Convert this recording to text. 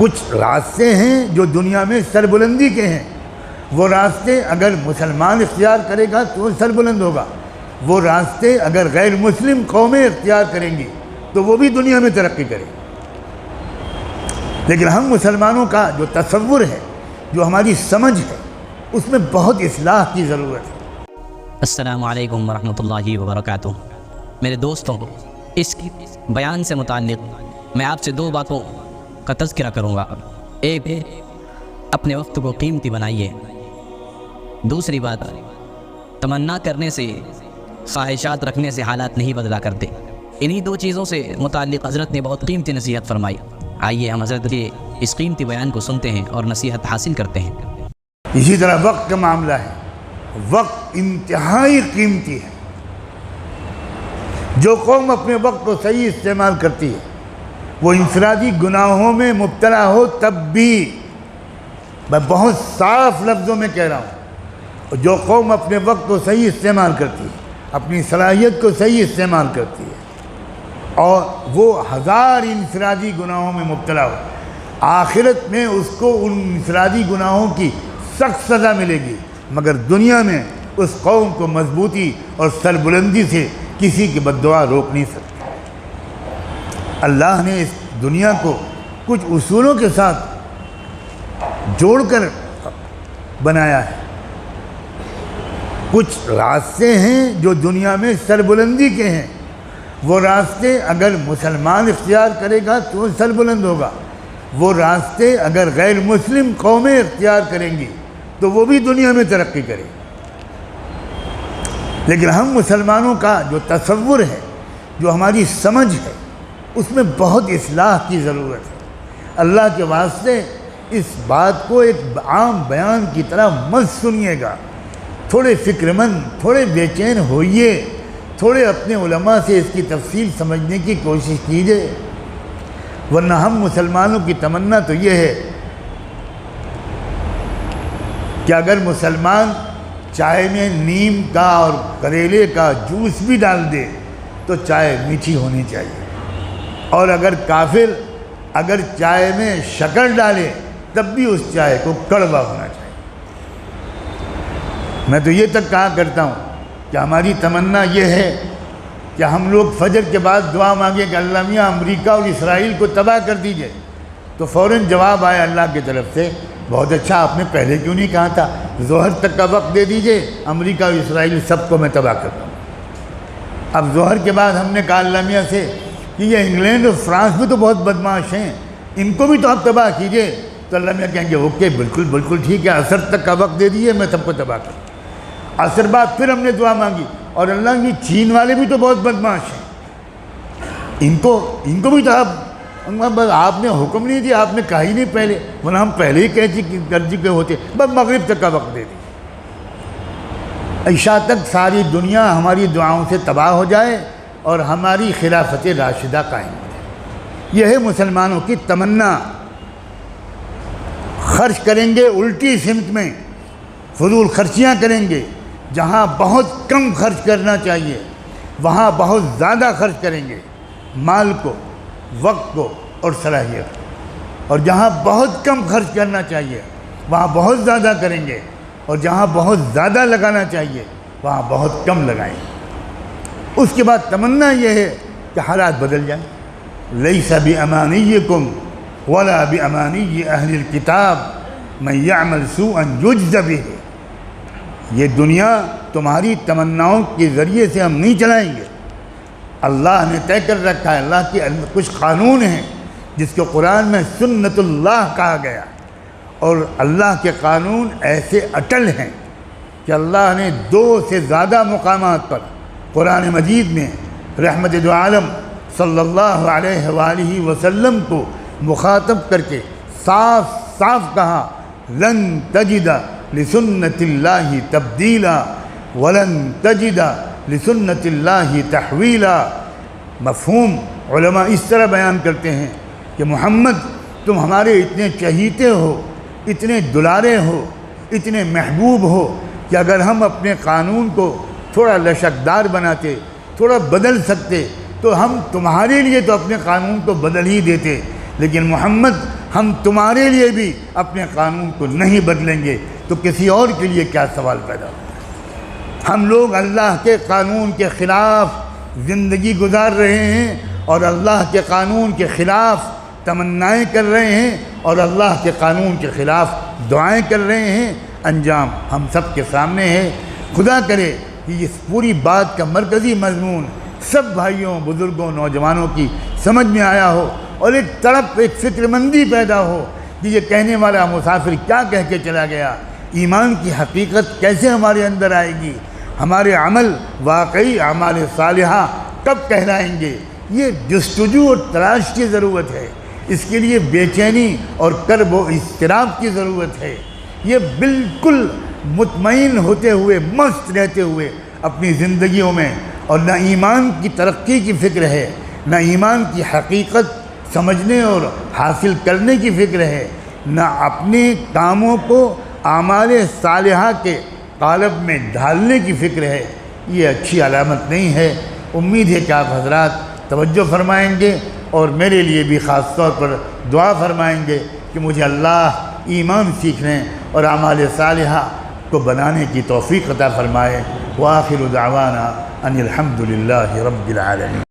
کچھ راستے ہیں جو دنیا میں سربلندی کے ہیں، وہ راستے اگر مسلمان اختیار کرے گا تو سربلند ہوگا، وہ راستے اگر غیر مسلم قومیں اختیار کریں گی تو وہ بھی دنیا میں ترقی کریں گی۔ لیکن ہم مسلمانوں کا جو تصور ہے، جو ہماری سمجھ ہے، اس میں بہت اصلاح کی ضرورت ہے۔ السلام علیکم ورحمۃ اللہ وبرکاتہ۔ میرے دوستوں، اس بیان سے متعلق میں آپ سے دو باتوں کا تذکرہ کروں گا۔ ایک، اپنے وقت کو قیمتی بنائیے۔ دوسری بات، تمنا کرنے سے، خواہشات رکھنے سے حالات نہیں بدلا کرتے۔ انہی دو چیزوں سے متعلق حضرت نے بہت قیمتی نصیحت فرمائی۔ آئیے ہم حضرت کے اس قیمتی بیان کو سنتے ہیں اور نصیحت حاصل کرتے ہیں۔ اسی طرح وقت کا معاملہ ہے، وقت انتہائی قیمتی ہے۔ جو قوم اپنے وقت کو صحیح استعمال کرتی ہے وہ انفرادی گناہوں میں مبتلا ہو تب بھی، میں بہت صاف لفظوں میں کہہ رہا ہوں، جو قوم اپنے وقت کو صحیح استعمال کرتی ہے، اپنی صلاحیت کو صحیح استعمال کرتی ہے اور وہ ہزار انفرادی گناہوں میں مبتلا ہو، آخرت میں اس کو ان انفرادی گناہوں کی سخت سزا ملے گی، مگر دنیا میں اس قوم کو مضبوطی اور سربلندی سے کسی کی بد دعا روک نہیں سکتی۔ اللہ نے اس دنیا کو کچھ اصولوں کے ساتھ جوڑ کر بنایا ہے۔ کچھ راستے ہیں جو دنیا میں سربلندی کے ہیں، وہ راستے اگر مسلمان اختیار کرے گا تو سربلند ہوگا، وہ راستے اگر غیر مسلم قومیں اختیار کریں گی تو وہ بھی دنیا میں ترقی کریں گی۔ لیکن ہم مسلمانوں کا جو تصور ہے، جو ہماری سمجھ ہے، اس میں بہت اصلاح کی ضرورت ہے۔ اللہ کے واسطے اس بات کو ایک عام بیان کی طرح مت سنیے گا، تھوڑے فکر مند، تھوڑے بے چین ہوئیے، تھوڑے اپنے علماء سے اس کی تفصیل سمجھنے کی کوشش کیجیے، ورنہ ہم مسلمانوں کی تمنا تو یہ ہے کہ اگر مسلمان چائے میں نیم کا اور کریلے کا جوس بھی ڈال دے تو چائے میٹھی ہونی چاہیے، اور اگر کافر اگر چائے میں شکر ڈالے تب بھی اس چائے کو کڑوا ہونا چاہیے۔ میں تو یہ تک کہا کرتا ہوں کہ ہماری تمنا یہ ہے کہ ہم لوگ فجر کے بعد دعا مانگیں کہ اللہ میاں امریکہ اور اسرائیل کو تباہ کر دیجئے، تو فوراً جواب آیا اللہ کی طرف سے، بہت اچھا، آپ نے پہلے کیوں نہیں کہا تھا، ظہر تک کا وقت دے دیجئے، امریکہ اور اسرائیل سب کو میں تباہ کر دوں۔ اب ظہر کے بعد ہم نے کہا اللہ میاں سے کہ یہ انگلینڈ اور فرانس بھی تو بہت بدمعاش ہیں، ان کو بھی تو آپ تباہ کیجئے، تو اللہ میاں کہیں گے اوکے، بالکل بالکل ٹھیک ہے، عصر تک کا وقت دے دیجئے، میں سب کو تباہ کر دوں۔ عصر بعد پھر ہم نے دعا مانگی، اور اللہ یہ چین والے بھی تو بہت بدمعاش ہیں، ان کو بھی تو آپ نے حکم نہیں دیا، آپ نے کہا ہی نہیں پہلے، ورنہ ہم پہلے ہی کر چکے ہوتے، بس مغرب تک کا وقت دے دیجیے، عشاء تک ساری دنیا ہماری دعاؤں سے تباہ ہو جائے اور ہماری خلافت راشدہ قائم ہو جائے۔ یہ ہے مسلمانوں کی تمنا۔ خرچ کریں گے الٹی سمت میں، فضول خرچیاں کریں گے، جہاں بہت کم خرچ کرنا چاہیے وہاں بہت زیادہ خرچ کریں گے، مال کو، وقت کو اور صلاحیت کو، اور جہاں بہت کم خرچ کرنا چاہیے وہاں بہت زیادہ کریں گے، اور جہاں بہت زیادہ لگانا چاہیے وہاں بہت کم لگائیں گے۔ اس کے بعد تمنا یہ ہے کہ حالات بدل جائیں۔ لیس بامانیکم ولا بامانی اہل الکتاب من یعمل سوءا یجز بہ، یہ دنیا تمہاری تمناؤں کے ذریعے سے ہم نہیں چلائیں گے، اللہ نے طے کر رکھا ہے، اللہ کے کچھ قانون ہیں جس کو قرآن میں سنت اللہ کہا گیا، اور اللہ کے قانون ایسے اٹل ہیں کہ اللہ نے 2 سے زیادہ مقامات پر قرآن مجید میں رحمت دو عالم صلی اللہ علیہ وآلہ وسلم کو مخاطب کر کے صاف صاف کہا، لن تجد لسنت اللہ تبدیلا ولن تجد لسنت اللہ تحویلا۔ مفہوم علماء اس طرح بیان کرتے ہیں کہ محمد تم ہمارے اتنے چہیتے ہو، اتنے دلارے ہو، اتنے محبوب ہو کہ اگر ہم اپنے قانون کو تھوڑا لشکدار بناتے، تھوڑا بدل سکتے تو ہم تمہارے لیے تو اپنے قانون کو بدل ہی دیتے، لیکن محمد ہم تمہارے لیے بھی اپنے قانون کو نہیں بدلیں گے تو کسی اور کے لیے کیا سوال پیدا ہوگا؟ ہم لوگ اللہ کے قانون کے خلاف زندگی گزار رہے ہیں اور اللہ کے قانون کے خلاف تمنائیں کر رہے ہیں اور اللہ کے قانون کے خلاف دعائیں کر رہے ہیں۔ انجام ہم سب کے سامنے ہے۔ خدا کرے کہ اس پوری بات کا مرکزی مضمون سب بھائیوں، بزرگوں، نوجوانوں کی سمجھ میں آیا ہو اور ایک تڑپ، ایک فکر مندی پیدا ہو کہ یہ کہنے والا مسافر کیا کہہ کے چلا گیا، ایمان کی حقیقت کیسے ہمارے اندر آئے گی، ہمارے عمل واقعی اعمال صالحہ کب کہلائیں گے۔ یہ جستجو اور تلاش کی ضرورت ہے، اس کے لیے بے چینی اور کرب و اضطراب کی ضرورت ہے۔ یہ بالکل مطمئن ہوتے ہوئے، مست رہتے ہوئے اپنی زندگیوں میں، اور نہ ایمان کی ترقی کی فکر ہے، نہ ایمان کی حقیقت سمجھنے اور حاصل کرنے کی فکر ہے، نہ اپنے کاموں کو اعمال صالحہ کے قالب میں ڈھالنے کی فکر ہے، یہ اچھی علامت نہیں ہے۔ امید ہے کہ آپ حضرات توجہ فرمائیں گے اور میرے لیے بھی خاص طور پر دعا فرمائیں گے کہ مجھے اللہ ایمان سیکھنے اور اعمال صالحہ کو بنانے کی توفیق عطا فرمائے۔ وآخر دعوانا ان الحمد للہ رب العالمین۔